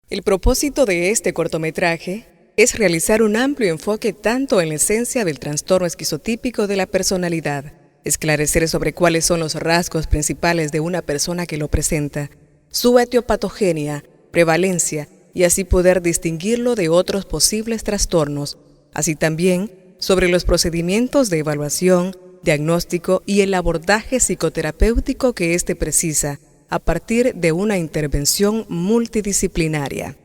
El propósito de este cortometraje es realizar un amplio enfoque tanto en la esencia del trastorno esquizotípico de la personalidad, esclarecer sobre cuáles son los rasgos principales de una persona que lo presenta, su etiopatogenia, prevalencia y así poder distinguirlo de otros posibles trastornos, así también sobre los procedimientos de evaluación, diagnóstico y el abordaje psicoterapéutico que éste precisa a partir de una intervención multidisciplinaria.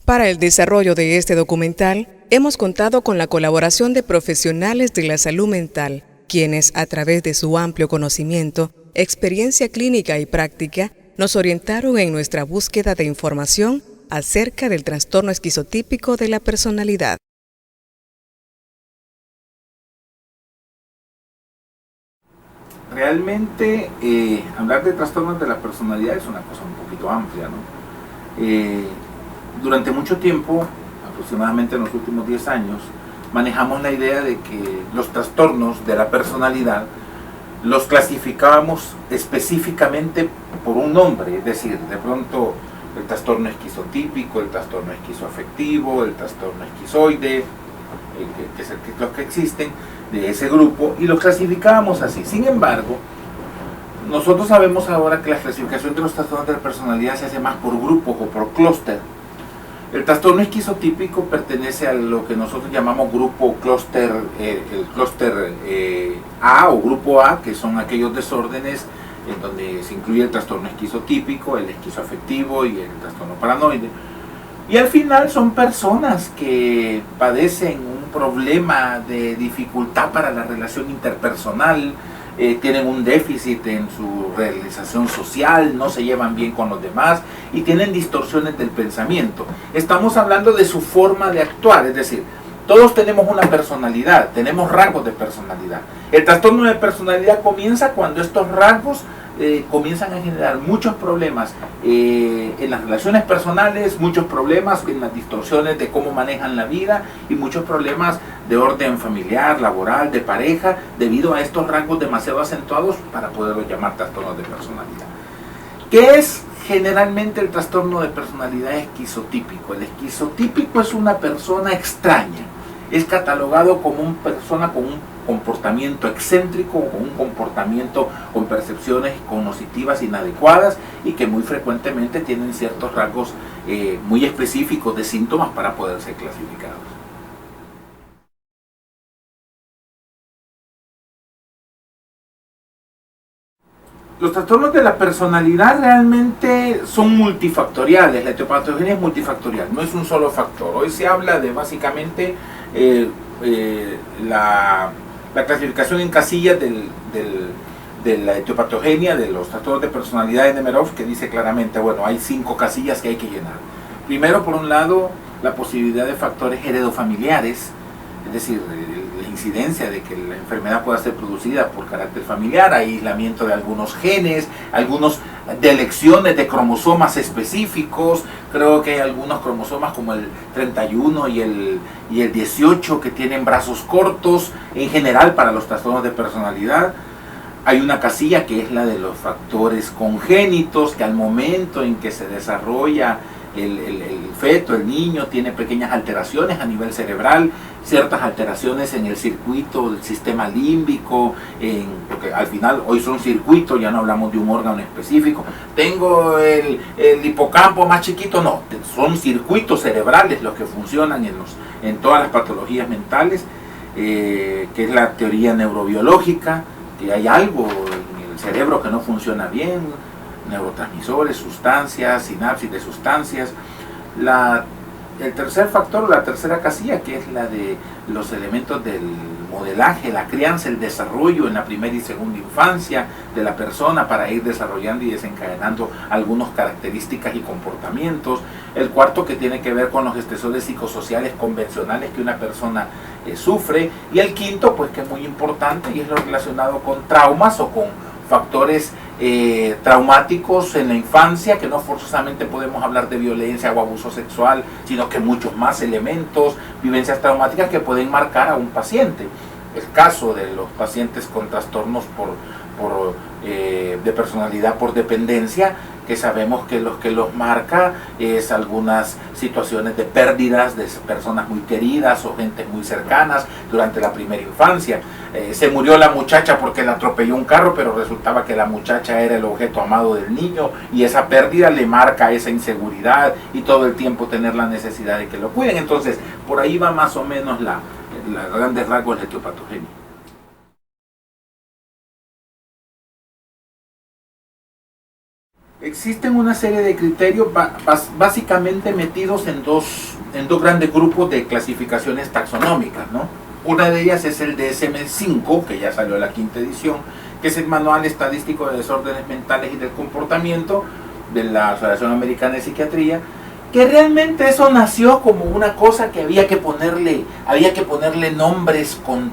Para el desarrollo de este documental, hemos contado con la colaboración de profesionales de la salud mental, quienes, a través de su amplio conocimiento, experiencia clínica y práctica, nos orientaron en nuestra búsqueda de información acerca del trastorno esquizotípico de la personalidad. Realmente hablar de trastornos de la personalidad es una cosa un poquito amplia, ¿no? Durante mucho tiempo, aproximadamente en los últimos 10 años, manejamos la idea de que los trastornos de la personalidad los clasificábamos específicamente por un nombre, es decir, de pronto el trastorno esquizotípico, el trastorno esquizoafectivo, el trastorno esquizoide, que es los que existen de ese grupo, y los clasificábamos así. Sin embargo, nosotros sabemos ahora que la clasificación de los trastornos de la personalidad se hace más por grupos o por clúster. El trastorno esquizotípico pertenece a lo que nosotros llamamos grupo clúster, el clúster A o grupo A, que son aquellos desórdenes en donde se incluye el trastorno esquizotípico, el esquizoafectivo y el trastorno paranoide. Y al final son personas que padecen un problema de dificultad para la relación interpersonal, tienen un déficit en su realización social, no se llevan bien con los demás y tienen distorsiones del pensamiento. Estamos hablando de su forma de actuar, es decir, todos tenemos una personalidad, tenemos rasgos de personalidad. El trastorno de personalidad comienza cuando estos rasgos comienzan a generar muchos problemas en las relaciones personales, muchos problemas en las distorsiones de cómo manejan la vida y muchos problemas de orden familiar, laboral, de pareja, debido a estos rasgos demasiado acentuados para poderlos llamar trastornos de personalidad. ¿Qué es generalmente el trastorno de personalidad esquizotípico? El esquizotípico es una persona extraña, es catalogado como una persona con un comportamiento excéntrico, con un comportamiento con percepciones cognitivas inadecuadas y que muy frecuentemente tienen ciertos rasgos muy específicos de síntomas para poder ser clasificados. Los trastornos de la personalidad realmente son multifactoriales, la etiopatogenia es multifactorial, no es un solo factor. Hoy se habla de básicamente la clasificación en casillas de la etiopatogenia, de los trastornos de personalidad de Nemerov, que dice claramente, bueno, hay 5 casillas que hay que llenar. Primero, por un lado, la posibilidad de factores heredofamiliares, es decir, la incidencia de que la enfermedad pueda ser producida por carácter familiar, aislamiento de algunos genes, algunos de elecciones de cromosomas específicos. Creo que hay algunos cromosomas como el 31 y el 18 que tienen brazos cortos, en general para los trastornos de personalidad. Hay una casilla que es la de los factores congénitos, que al momento en que se desarrolla el feto, el niño, tiene pequeñas alteraciones a nivel cerebral, ciertas alteraciones en el circuito del sistema límbico, porque al final hoy son circuitos, ya no hablamos de un órgano específico. Tengo el hipocampo más chiquito, no, son circuitos cerebrales los que funcionan en todas las patologías mentales, que es la teoría neurobiológica, que hay algo en el cerebro que no funciona bien, neurotransmisores, sustancias, sinapsis de sustancias. El tercer factor, la tercera casilla, que es la de los elementos del modelaje, la crianza, el desarrollo en la primera y segunda infancia de la persona para ir desarrollando y desencadenando algunas características y comportamientos. El cuarto, que tiene que ver con los estresores psicosociales convencionales que una persona sufre. Y el quinto, pues que es muy importante y es lo relacionado con traumas o con factores traumáticos en la infancia, que no forzosamente podemos hablar de violencia o abuso sexual, sino que muchos más elementos, vivencias traumáticas que pueden marcar a un paciente. El caso de los pacientes con trastornos de personalidad por dependencia, que que sabemos que los marca es algunas situaciones de pérdidas de personas muy queridas o gente muy cercanas durante la primera infancia. Se murió la muchacha porque la atropelló un carro, pero resultaba que la muchacha era el objeto amado del niño, y esa pérdida le marca esa inseguridad y todo el tiempo tener la necesidad de que lo cuiden. Entonces, por ahí va más o menos la grandes rasgos de la etiopatogenia. Existen una serie de criterios básicamente metidos en dos grandes grupos de clasificaciones taxonómicas, ¿no? Una de ellas es el DSM-5, que ya salió la 5ª edición, que es el Manual Estadístico de Desórdenes Mentales y del Comportamiento de la Asociación Americana de Psiquiatría, que realmente eso nació como una cosa que había que ponerle nombres con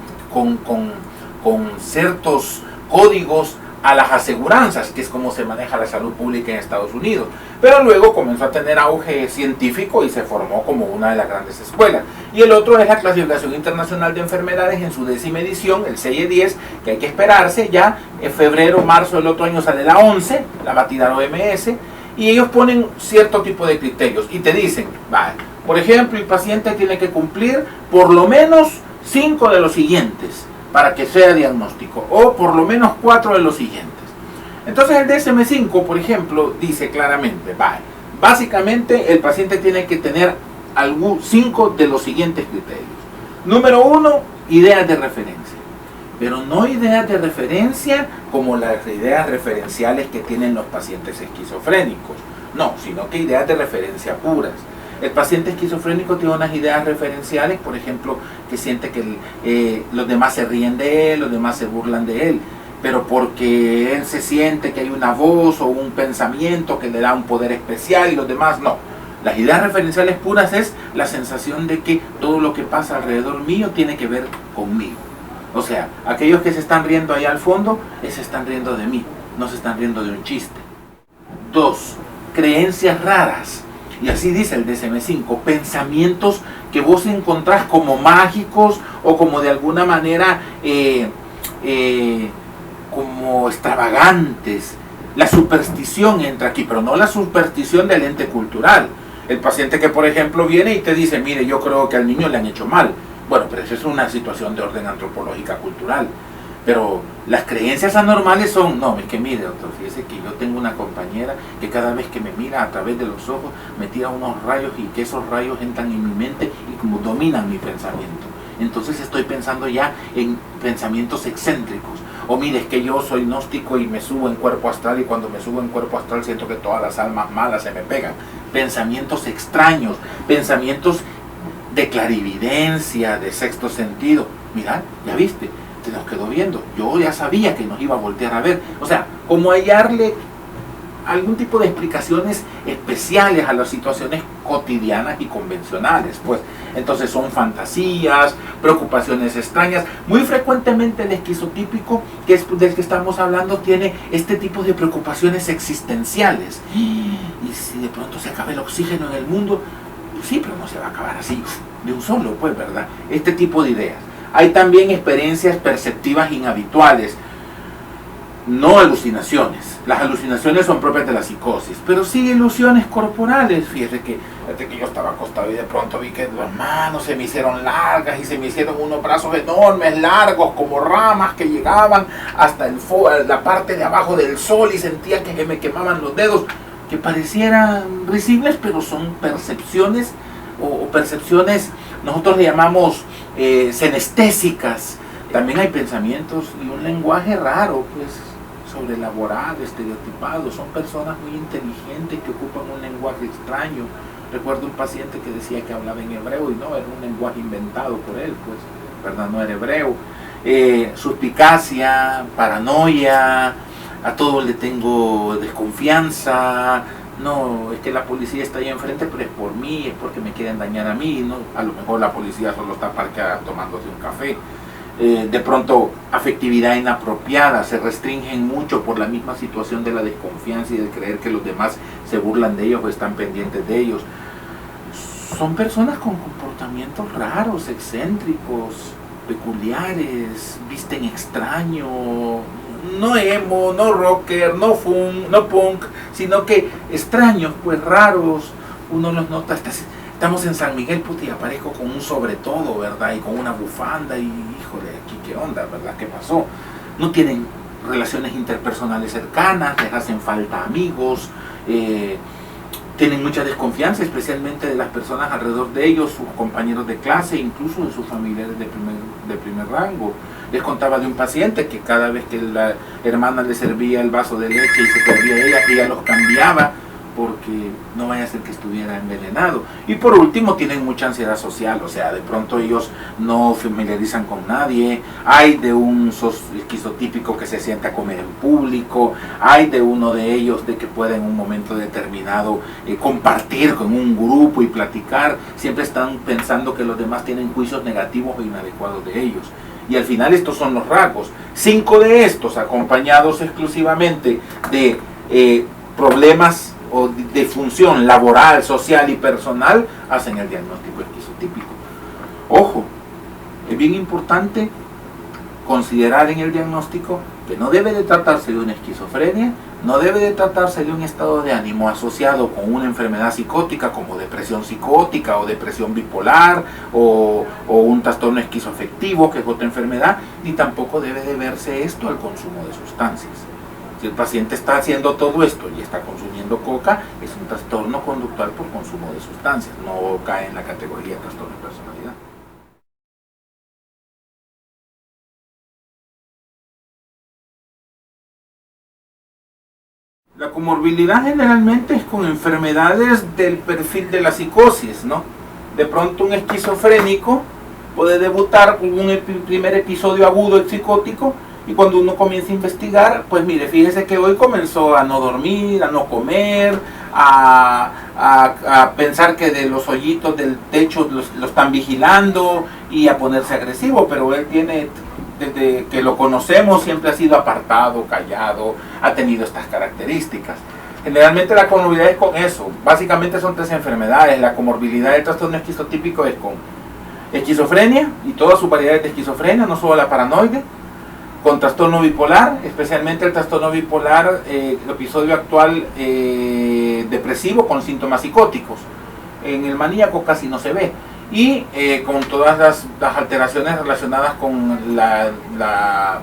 ciertos códigos a las aseguranzas, que es como se maneja la salud pública en Estados Unidos. Pero luego comenzó a tener auge científico y se formó como una de las grandes escuelas. Y el otro es la Clasificación Internacional de Enfermedades en su 10ª edición, el CIE-10, que hay que esperarse. Ya en febrero, marzo del otro año sale la 11, la va a tirar OMS, y ellos ponen cierto tipo de criterios y te dicen, vale, por ejemplo, el paciente tiene que cumplir por lo menos 5 de los siguientes para que sea diagnóstico, o por lo menos 4 de los siguientes. Entonces el DSM-5, por ejemplo, dice claramente, vale, básicamente el paciente tiene que tener 5 de los siguientes criterios. Número 1, ideas de referencia. Pero no ideas de referencia como las ideas referenciales que tienen los pacientes esquizofrénicos. No, sino que ideas de referencia puras. El paciente esquizofrénico tiene unas ideas referenciales, por ejemplo, que siente que los demás se ríen de él, los demás se burlan de él, pero porque él se siente que hay una voz o un pensamiento que le da un poder especial y los demás no. Las ideas referenciales puras es la sensación de que todo lo que pasa alrededor mío tiene que ver conmigo. O sea, aquellos que se están riendo allá al fondo, se están riendo de mí, no se están riendo de un chiste. 2. Creencias raras. Y así dice el DSM-5, pensamientos que vos encontrás como mágicos o como de alguna manera como extravagantes. La superstición entra aquí, pero no la superstición del ente cultural. El paciente que, por ejemplo, viene y te dice, mire, yo creo que al niño le han hecho mal. Bueno, pero eso es una situación de orden antropológica cultural. Pero las creencias anormales son, no, es que mire, doctor, fíjese que yo tengo una compañera que cada vez que me mira a través de los ojos me tira unos rayos y que esos rayos entran en mi mente y como dominan mi pensamiento. Entonces estoy pensando ya en pensamientos excéntricos. O mire, es que yo soy gnóstico y me subo en cuerpo astral y cuando me subo en cuerpo astral siento que todas las almas malas se me pegan. Pensamientos extraños, pensamientos de clarividencia, de sexto sentido. Mirad, ya viste, te nos quedó viendo. Yo ya sabía que nos iba a voltear a ver. O sea, como hallarle algún tipo de explicaciones especiales a las situaciones cotidianas y convencionales, pues. Entonces son fantasías, preocupaciones extrañas. Muy frecuentemente el esquizotípico, que es del que estamos hablando, tiene este tipo de preocupaciones existenciales. Y si de pronto se acaba el oxígeno en el mundo, pues sí, pero no se va a acabar así de un solo, pues, ¿verdad? Este tipo de ideas. Hay también experiencias perceptivas inhabituales, no alucinaciones. Las alucinaciones son propias de la psicosis, pero sí ilusiones corporales. Fíjate que yo estaba acostado y de pronto vi que las manos se me hicieron largas y se me hicieron unos brazos enormes, largos, como ramas que llegaban hasta la parte de abajo del sol, y sentía que me quemaban los dedos, que parecieran risibles, pero son percepciones o percepciones, nosotros le llamamos senestésicas. También hay pensamientos y un lenguaje raro, pues, sobreelaborado, estereotipado. Son personas muy inteligentes que ocupan un lenguaje extraño. Recuerdo un paciente que decía que hablaba en hebreo y no, era un lenguaje inventado por él, pues, ¿verdad? No era hebreo. Suspicacia, paranoia, a todo le tengo desconfianza. No, es que la policía está ahí enfrente, pero es por mí, es porque me quieren dañar a mí, ¿no? A lo mejor la policía solo está parqueada tomándose un café. De pronto, afectividad inapropiada, se restringen mucho por la misma situación de la desconfianza y de creer que los demás se burlan de ellos o están pendientes de ellos. Son personas con comportamientos raros, excéntricos, peculiares, visten extraño, no emo, no rocker, no funk, no punk, sino que extraños, pues raros, uno los nota. Estamos en San Miguel, puta, y aparezco con un sobre todo, ¿verdad? Y con una bufanda, y híjole, aquí qué onda, ¿verdad? ¿Qué pasó? No tienen relaciones interpersonales cercanas, les hacen falta amigos, tienen mucha desconfianza, especialmente de las personas alrededor de ellos, sus compañeros de clase, incluso de sus familiares de primer rango. Les contaba de un paciente que cada vez que la hermana le servía el vaso de leche y se servía ella los cambiaba, porque no vaya a ser que estuviera envenenado. Y por último, tienen mucha ansiedad social, o sea, de pronto ellos no familiarizan con nadie. Hay de un esquizotípico que se sienta a comer en público, hay de uno de ellos de que pueda en un momento determinado compartir con un grupo y platicar. Siempre están pensando que los demás tienen juicios negativos e inadecuados de ellos. Y al final estos son los rasgos. 5 de estos, acompañados exclusivamente de problemas o de función laboral, social y personal, hacen el diagnóstico esquizotípico. Ojo, es bien importante considerar en el diagnóstico que no debe de tratarse de una esquizofrenia, no debe de tratarse de un estado de ánimo asociado con una enfermedad psicótica como depresión psicótica o depresión bipolar o un trastorno esquizoafectivo, que es otra enfermedad, ni tampoco debe de verse esto al consumo de sustancias. Si el paciente está haciendo todo esto y está consumiendo coca, es un trastorno conductual por consumo de sustancias, no cae en la categoría de trastorno de personalidad. La comorbilidad generalmente es con enfermedades del perfil de la psicosis, ¿no? De pronto un esquizofrénico puede debutar con un primer episodio agudo psicótico. Y cuando uno comienza a investigar, pues mire, fíjese que hoy comenzó a no dormir, a no comer, a pensar que de los hoyitos del techo lo están vigilando y a ponerse agresivo, pero él tiene, desde que lo conocemos, siempre ha sido apartado, callado, ha tenido estas características. Generalmente la comorbilidad es con eso. Básicamente son 3 enfermedades. La comorbilidad del trastorno esquizotípico es con esquizofrenia y todas sus variedades de esquizofrenia, no solo la paranoide, con trastorno bipolar, especialmente el trastorno bipolar, el episodio actual depresivo con síntomas psicóticos. En el maníaco casi no se ve. Y con todas las alteraciones relacionadas con la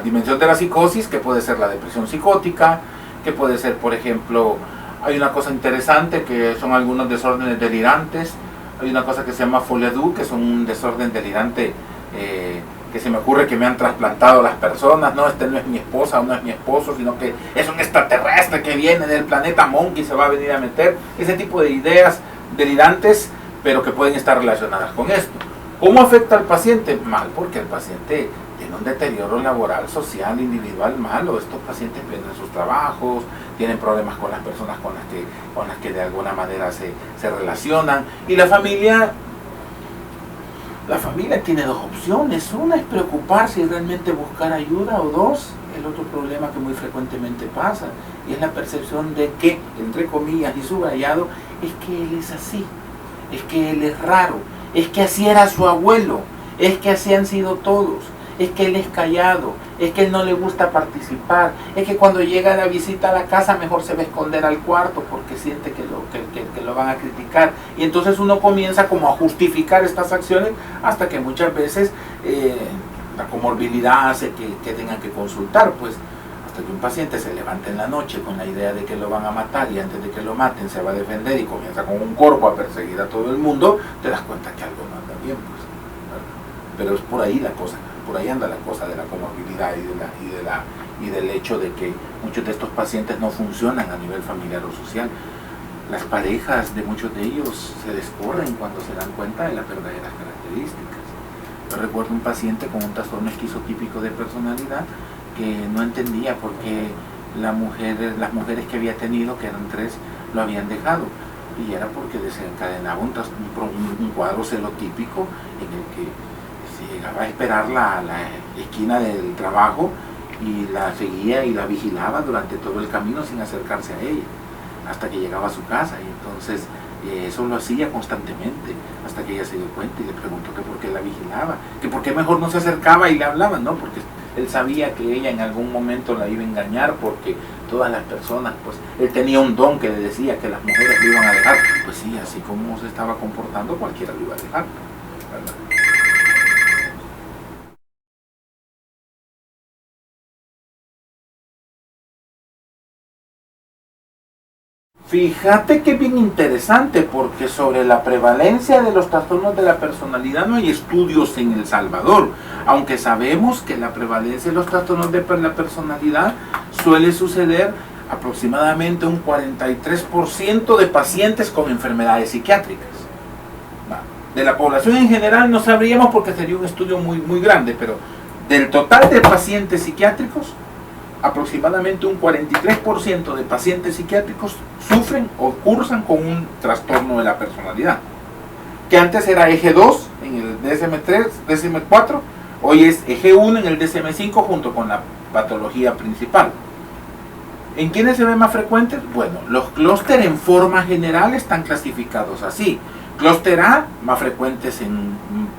dimensión de la psicosis, que puede ser la depresión psicótica, que puede ser, por ejemplo, hay una cosa interesante que son algunos desórdenes delirantes. Hay una cosa que se llama folie doux, que son un desorden delirante que se me ocurre que me han trasplantado las personas. No, este no es mi esposa o no es mi esposo, sino que es un extraterrestre que viene del planeta Monkey y se va a venir a meter. Ese tipo de ideas delirantes, pero que pueden estar relacionadas con esto. ¿Cómo afecta al paciente? Mal, porque el paciente tiene un deterioro laboral, social, individual malo. Estos pacientes pierden sus trabajos, tienen problemas con las personas con las que de alguna manera se relacionan. Y la familia tiene 2 opciones. Una es preocuparse y realmente buscar ayuda, o 2, el otro problema que muy frecuentemente pasa, y es la percepción de que, entre comillas y subrayado, es que él es así, es que él es raro, es que así era su abuelo, es que así han sido todos, es que él es callado, es que él no le gusta participar, es que cuando llega la visita a la casa mejor se va a esconder al cuarto porque siente que lo van a criticar. Y entonces uno comienza como a justificar estas acciones hasta que muchas veces la comorbilidad hace que tengan que consultar, pues hasta que un paciente se levanta en la noche con la idea de que lo van a matar y antes de que lo maten se va a defender y comienza con un corpo a perseguir a todo el mundo, te das cuenta que algo no anda bien, pues. Pero es por ahí la cosa. Por ahí anda la cosa de la comorbilidad y del hecho de que muchos de estos pacientes no funcionan a nivel familiar o social. Las parejas de muchos de ellos se descorren cuando se dan cuenta de las verdaderas características. Yo recuerdo un paciente con un trastorno esquizotípico de personalidad que no entendía por qué las mujeres que había tenido, que eran 3, lo habían dejado. Y era porque desencadenaba un cuadro celotípico en el que llegaba a esperar la esquina del trabajo y la seguía y la vigilaba durante todo el camino sin acercarse a ella, hasta que llegaba a su casa. Y entonces eso lo hacía constantemente, hasta que ella se dio cuenta y le preguntó que por qué la vigilaba, que por qué mejor no se acercaba y le hablaba. No, porque Él sabía que ella en algún momento la iba a engañar porque todas las personas, pues él tenía un don que le decía que las mujeres lo iban a dejar. Pues sí, así como se estaba comportando, cualquiera lo iba a dejar, ¿verdad? Fíjate que es bien interesante porque sobre la prevalencia de los trastornos de la personalidad no hay estudios en El Salvador, aunque sabemos que la prevalencia de los trastornos de la personalidad suele suceder aproximadamente un 43% de pacientes con enfermedades psiquiátricas. De la población en general no sabríamos porque sería un estudio muy grande, pero del total de pacientes psiquiátricos, aproximadamente un 43% de pacientes psiquiátricos sufren o cursan con un trastorno de la personalidad, que antes era eje 2 en el DSM-3, DSM-4, hoy es eje 1 en el DSM-5 junto con la patología principal. ¿En quiénes se ve más frecuentes? Bueno, los clústeres en forma general están clasificados así. Clúster A, más frecuentes en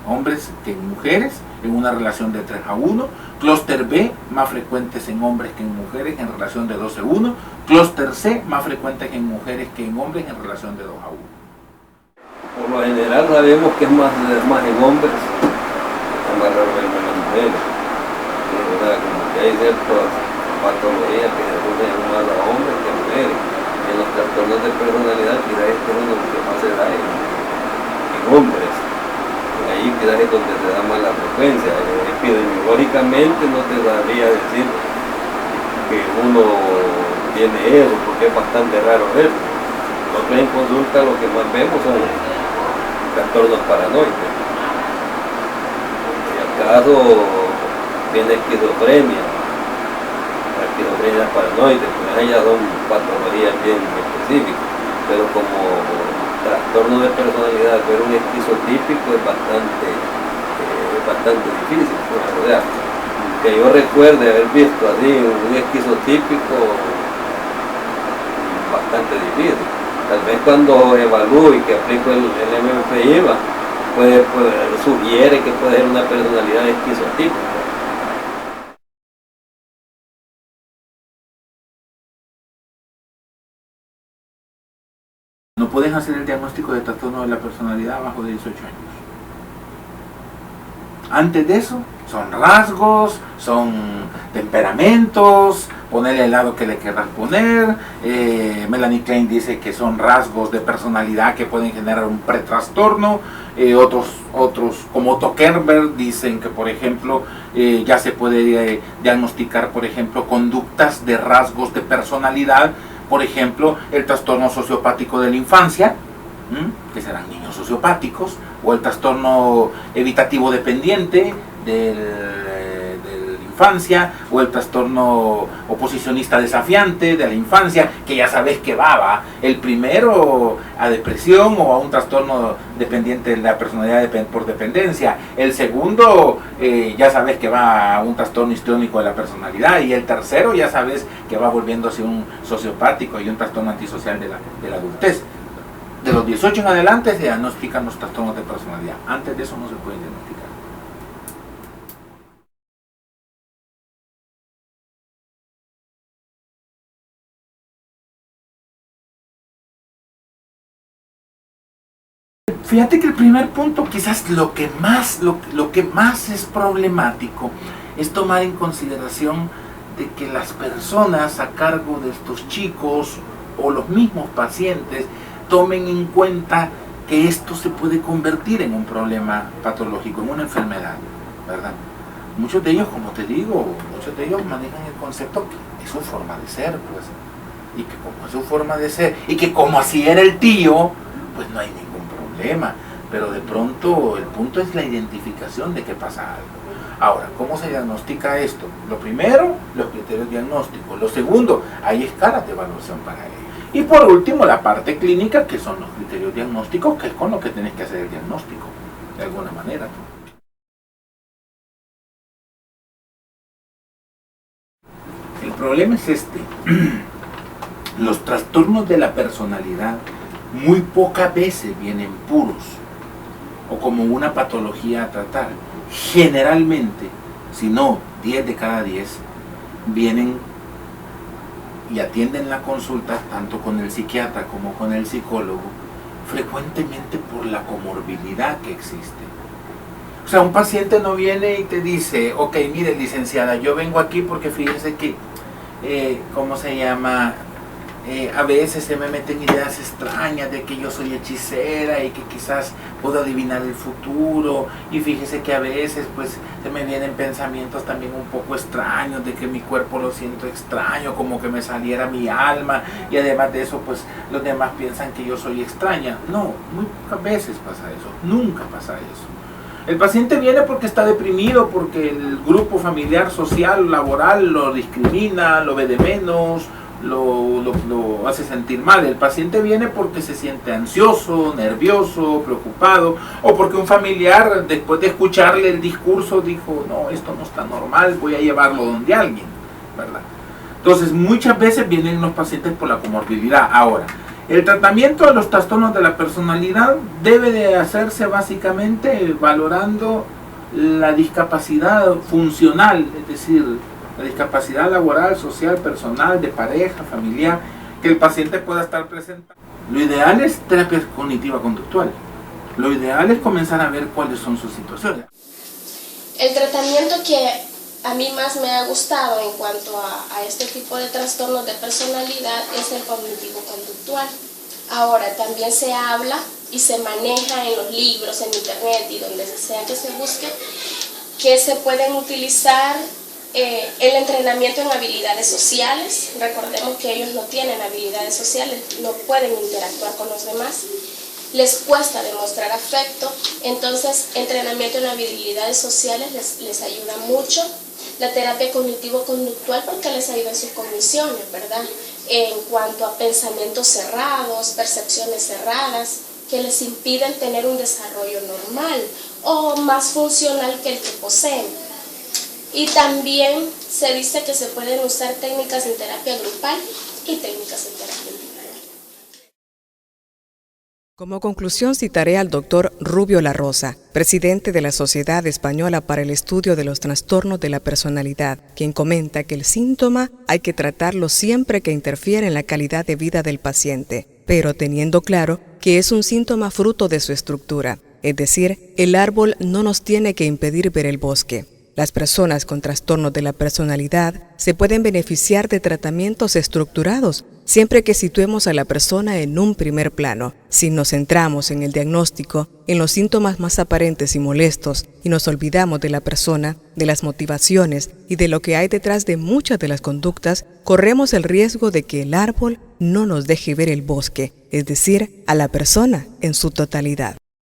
hombres que en mujeres, en una relación de 3:1. Clúster B, más frecuentes en hombres que en mujeres, en relación de 2:1. Clúster C, más frecuentes en mujeres que en hombres, en relación de 2:1. Por lo general sabemos que es más en hombres, es más raro verlo en las mujeres. Como que hay ciertas patologías que se asocian más a hombres que a mujeres. En los trastornos de personalidad quizás este es uno de los que más se da en hombres. Ahí quizás es donde se da más la frecuencia. Epidemiológicamente no te sabría decir que uno tiene eso, porque es bastante raro verlo. Nosotros en consulta lo que más vemos son trastornos paranoicos. Si acaso tiene esquizofrenia, la esquizofrenia paranoide, pues ellas son patologías bien específicas, pero como trastorno de personalidad, ver un esquizotípico es bastante difícil. Pues, o sea, que yo recuerde haber visto así un esquizotípico, bastante difícil. Tal vez cuando evalúo y que aplico el MMPI, sugiere que puede ser una personalidad esquizotípica. No pueden hacer el diagnóstico de trastorno de la personalidad a bajo de 18 años. Antes de eso, son rasgos, son temperamentos, ponerle el lado que le querrás poner. Melanie Klein dice que son rasgos de personalidad que pueden generar un pretrastorno. Otros como Otto Kerber dicen que, por ejemplo, ya se puede diagnosticar, por ejemplo, conductas de rasgos de personalidad. Por ejemplo, el trastorno sociopático de la infancia, que serán niños sociopáticos, o el trastorno evitativo dependiente de la infancia, o el trastorno oposicionista desafiante de la infancia, que ya sabes que va el primero a depresión o a un trastorno dependiente de la personalidad por dependencia, el segundo ya sabes que va a un trastorno histriónico de la personalidad, y el tercero ya sabes que va volviéndose un sociopático y un trastorno antisocial de la adultez. De los 18 en adelante se diagnostican los trastornos de personalidad. Antes de eso no se pueden diagnosticar. Fíjate que el primer punto, quizás lo que más es problemático, es tomar en consideración de que las personas a cargo de estos chicos o los mismos pacientes tomen en cuenta que esto se puede convertir en un problema patológico, en una enfermedad, ¿verdad? Muchos de ellos, como te digo, manejan el concepto que es su forma de ser, pues, y que como es su forma de ser, y que como así era el tío, pues no hay ningún problema. Pero de pronto el punto es la identificación de que pasa algo. Ahora, ¿cómo se diagnostica esto? Lo primero, los criterios diagnósticos. Lo segundo, hay escalas de evaluación para ello. Y por último, la parte clínica, que son los criterios diagnósticos, que es con lo que tenés que hacer el diagnóstico, de alguna manera. El problema es este. Los trastornos de la personalidad muy pocas veces vienen puros o como una patología a tratar. Generalmente si no 10 de cada 10, vienen y atienden la consulta tanto con el psiquiatra como con el psicólogo, frecuentemente por la comorbilidad que existe. O sea, un paciente no viene y te dice, ok, mire licenciada, yo vengo aquí porque fíjese que, ¿cómo se llama? A veces se me meten ideas extrañas de que yo soy hechicera y que quizás puedo adivinar el futuro, y fíjese que a veces pues se me vienen pensamientos también un poco extraños de que mi cuerpo lo siento extraño, como que me saliera mi alma, y además de eso pues los demás piensan que yo soy extraña. No, muy pocas veces pasa eso, nunca pasa eso. El paciente viene porque está deprimido, porque el grupo familiar, social, laboral lo discrimina, lo ve de menos, lo hace sentir mal. El paciente viene porque se siente ansioso, nervioso, preocupado, o porque un familiar, después de escucharle el discurso, dijo, no, esto no está normal, voy a llevarlo donde alguien, ¿verdad? Entonces, muchas veces vienen los pacientes por la comorbilidad. Ahora, el tratamiento de los trastornos de la personalidad debe de hacerse básicamente valorando la discapacidad funcional, es decir, la discapacidad laboral, social, personal, de pareja, familiar, que el paciente pueda estar presente. Lo ideal es terapia cognitiva conductual. Lo ideal es comenzar a ver cuáles son sus situaciones. El tratamiento que a mí más me ha gustado en cuanto a este tipo de trastornos de personalidad es el cognitivo-conductual. Ahora, también se habla y se maneja en los libros, en internet y donde sea que se busque, que se pueden utilizar el entrenamiento en habilidades sociales. Recordemos que ellos no tienen habilidades sociales, no pueden interactuar con los demás, les cuesta demostrar afecto, entonces entrenamiento en habilidades sociales les ayuda mucho. La terapia cognitivo-conductual porque les ayuda en sus cogniciones, ¿verdad? En cuanto a pensamientos cerrados, percepciones cerradas, que les impiden tener un desarrollo normal o más funcional que el que poseen. Y también se dice que se pueden usar técnicas en terapia grupal y técnicas en terapia individual. Como conclusión citaré al doctor Rubio La Rosa, presidente de la Sociedad Española para el Estudio de los Trastornos de la Personalidad, quien comenta que el síntoma hay que tratarlo siempre que interfiere en la calidad de vida del paciente, pero teniendo claro que es un síntoma fruto de su estructura, es decir, el árbol no nos tiene que impedir ver el bosque. Las personas con trastornos de la personalidad se pueden beneficiar de tratamientos estructurados siempre que situemos a la persona en un primer plano. Si nos centramos en el diagnóstico, en los síntomas más aparentes y molestos, y nos olvidamos de la persona, de las motivaciones y de lo que hay detrás de muchas de las conductas, corremos el riesgo de que el árbol no nos deje ver el bosque, es decir, a la persona en su totalidad.